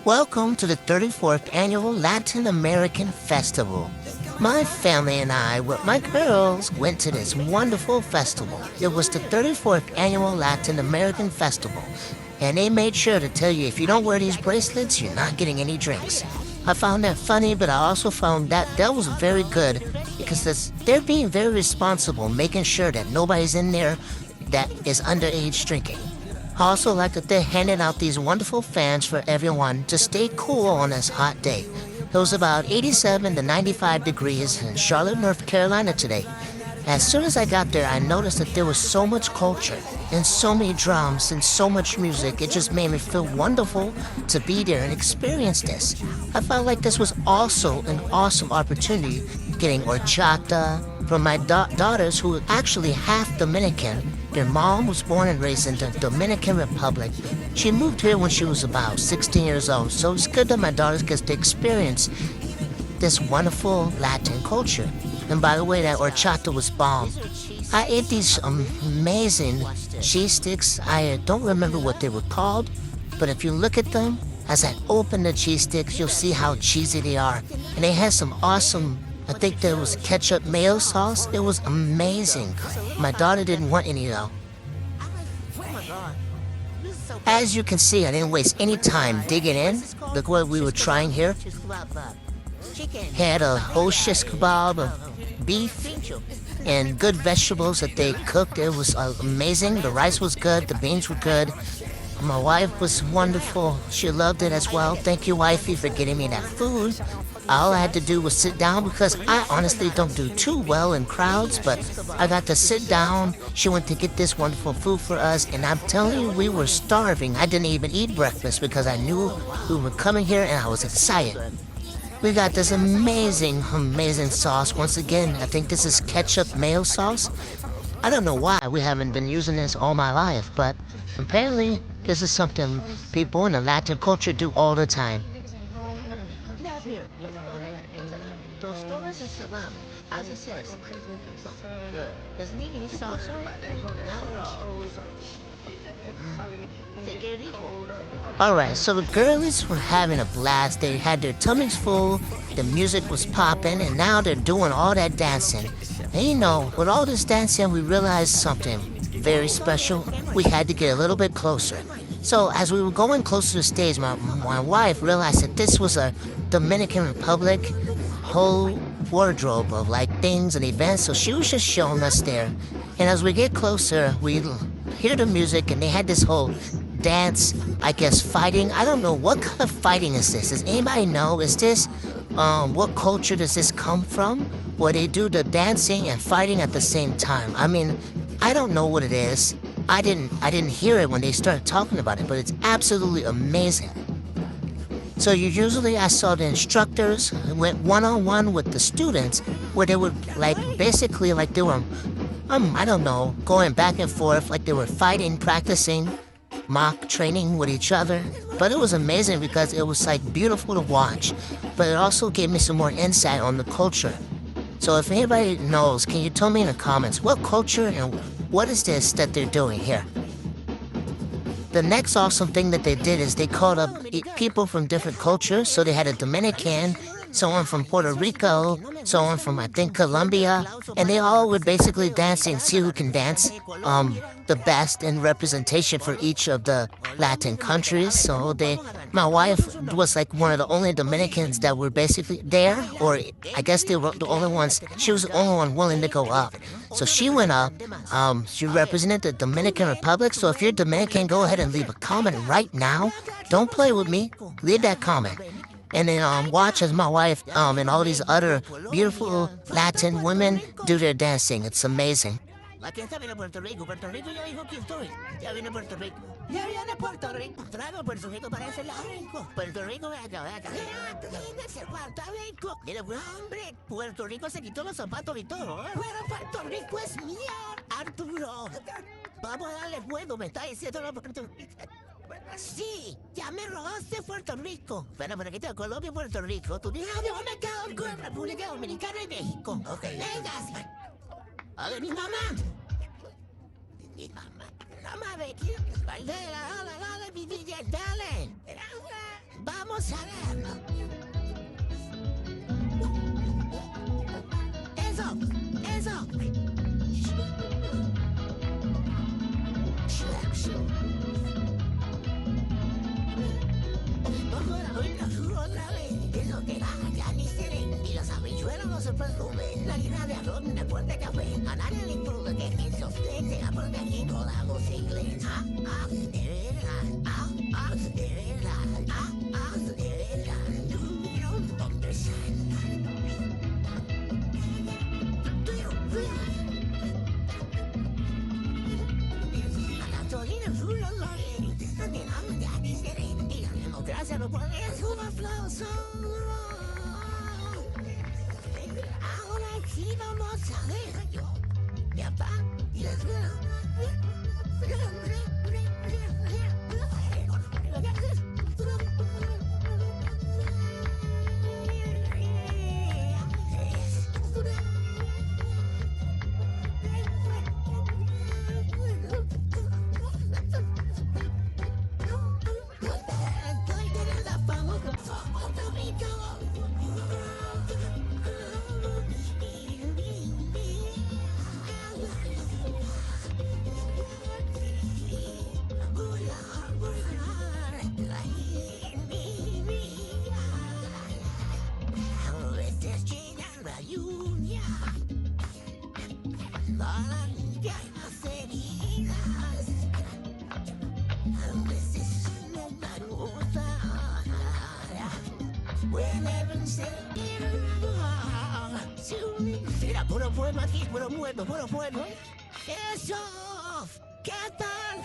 Welcome to the 34th Annual Latin American Festival. My family and I, with my girls, went to this wonderful festival. It was the 34th Annual Latin American Festival, and they made sure to tell you if you don't wear these bracelets, you're not getting any drinks. I found that funny, but I also found that was very good because they're being very responsible, making sure that nobody's in there that is underage drinking. I also like that they're handing out these wonderful fans for everyone to stay cool on this hot day. It was about 87 to 95 degrees in Charlotte, North Carolina today. As soon as I got there, I noticed that there was so much culture and so many drums and so much music. It just made me feel wonderful to be there and experience this. I felt like this was also an awesome opportunity, getting horchata from my daughters who are actually half Dominican. Their mom was born and raised in the Dominican Republic. She moved here when she was about 16 years old, so it's good that my daughters get to experience this wonderful Latin culture. And by the way, that horchata was bomb. I ate these amazing cheese sticks. I don't remember what they were called, but if you look at them, as I open the cheese sticks, you'll see how cheesy they are. And they had some awesome, I think there was ketchup mayo sauce. It was amazing. My daughter didn't want any though. As you can see, I didn't waste any time digging in. Look what we were trying here. Had a whole shish kebab of beef and good vegetables that they cooked. It was amazing. The rice was good. The beans were good. My wife was wonderful. She loved it as well. Thank you, wifey, for getting me that food. All I had to do was sit down because I honestly don't do too well in crowds, but I got to sit down. She went to get this wonderful food for us, and I'm telling you, we were starving. I didn't even eat breakfast because I knew we were coming here and I was excited. We got this amazing sauce. Once again, I think this is ketchup mayo sauce. I don't know why we haven't been using this all my life, but apparently this is something people in the Latin culture do all the time. Alright, so the girlies were having a blast. They had their tummies full, the music was popping, and now they're doing all that dancing. And you know, with all this dancing, we realized something very special. We had to get a little bit closer. So as we were going closer to the stage, my wife realized that this was a Dominican Republic whole wardrobe of like things and events. So she was just showing us there. And as we get closer, we hear the music and they had this whole dance, I guess fighting. I don't know, what kind of fighting is this? Does anybody know? Is this, what culture does this come from? Where they do the dancing and fighting at the same time? I mean, I don't know what it is. I didn't hear it when they started talking about it, but it's absolutely amazing. So I saw the instructors went one-on-one with the students where they would basically they were, I don't know, going back and forth like they were fighting, practicing, mock training with each other. But it was amazing because it was beautiful to watch, but it also gave me some more insight on the culture. So if anybody knows, can you tell me in the comments what culture and what is this that they're doing here? The next awesome thing that they did is they called up people from different cultures. So they had a Dominican, someone from Puerto Rico, someone from, I think, Colombia, and they all would basically dance and see who can dance the best in representation for each of the Latin countries. So my wife was one of the only Dominicans that were basically there, or I guess they were the only ones. She was the only one willing to go up. So she went up. She represented the Dominican Republic. So if you're Dominican, go ahead and leave a comment right now. Don't play with me. Leave that comment. And then watch as my wife and all these other beautiful Latin women do their dancing. It's amazing. ¿A quién está viendo Puerto Rico? Puerto Rico ya dijo quién estoy. Ya viene Puerto Rico. Ya viene Puerto Rico. Traigo Puerto Rico para ese lado. Puerto Rico, ve acá, ve acá. Viene ese Puerto Rico. Mira, hombre, Puerto Rico se quitó los zapatos y todo. Pero Puerto Rico es mío, Arturo. Vamos a darle fuego, me está diciendo la Puerto Rico. Sí, ya me robaste Puerto Rico. Bueno, pero aquí está Colombia y Puerto Rico. Tú dices, ¿dónde me quedo con República Dominicana y México? Ok, vengas. A ver, mi mamá. Mi mamá. Mamá, ve aquí. Dale, mi DJ, dale. Vamos Mira, puro pueblo aquí, puro pueblo. ¡Eso! ¿Qué tal?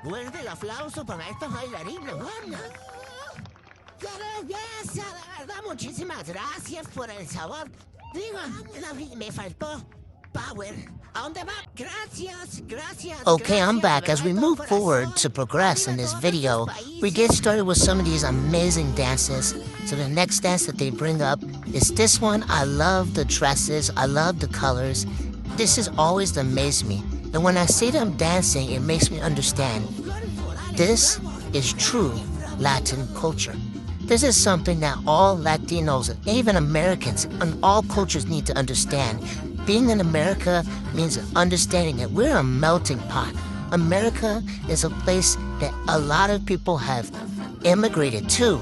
Fuerte el aplauso para estos bailarines, bueno. ¡Qué belleza! De verdad, muchísimas gracias por el sabor. Digo, me faltó power. ¿A dónde va? Gracias. Okay, I'm back. As we move forward to progress in this video, we get started with some of these amazing dances. So the next dance that they bring up is this one. I love the dresses. I love the colors. This has always amazed me. And when I see them dancing, it makes me understand. This is true Latin culture. This is something that all Latinos, even Americans, and all cultures need to understand. Being in America means understanding that we're a melting pot. America is a place that a lot of people have immigrated to.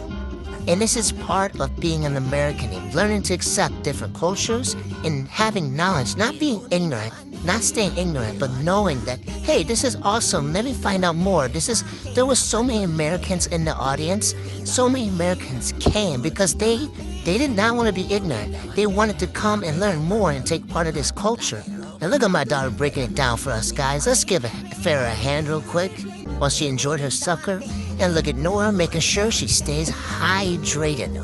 And this is part of being an American, and learning to accept different cultures and having knowledge, not being ignorant, not staying ignorant, but knowing that, hey, this is awesome, let me find out more. There were so many Americans in the audience. So many Americans came because they did not want to be ignorant. They wanted to come and learn more and take part of this culture. And look at my daughter breaking it down for us, guys. Let's give Farrah a hand real quick while she enjoyed her sucker. And look at Nora making sure she stays hydrated.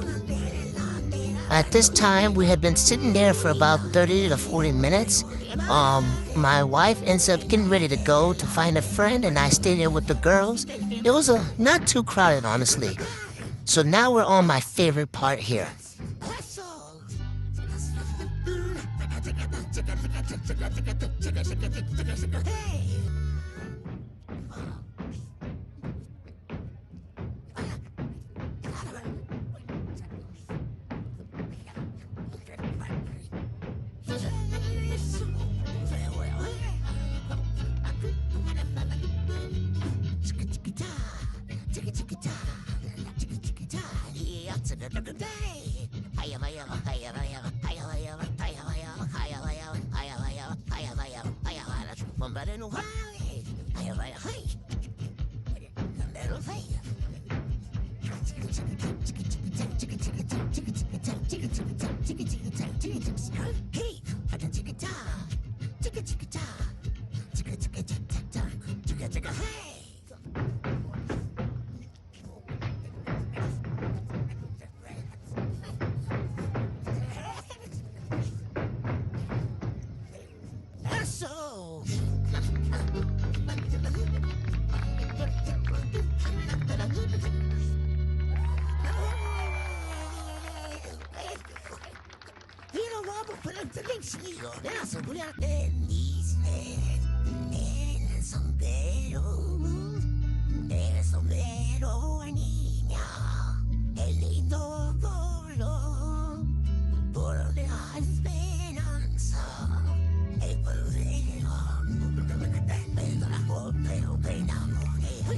At this time, we had been sitting there for about 30 to 40 minutes. My wife ends up getting ready to go to find a friend, and I stayed there with the girls. It was not too crowded, honestly. So now we're on my favorite part here.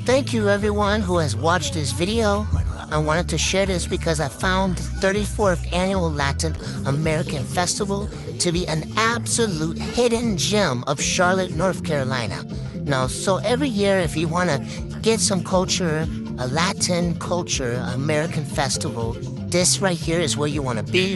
Thank you everyone who has watched this video. I wanted to share this because I found the 34th Annual Latin American Festival to be an absolute hidden gem of Charlotte, North Carolina. Now, so every year, if you want to get some culture, a Latin culture American festival, this right here is where you want to be.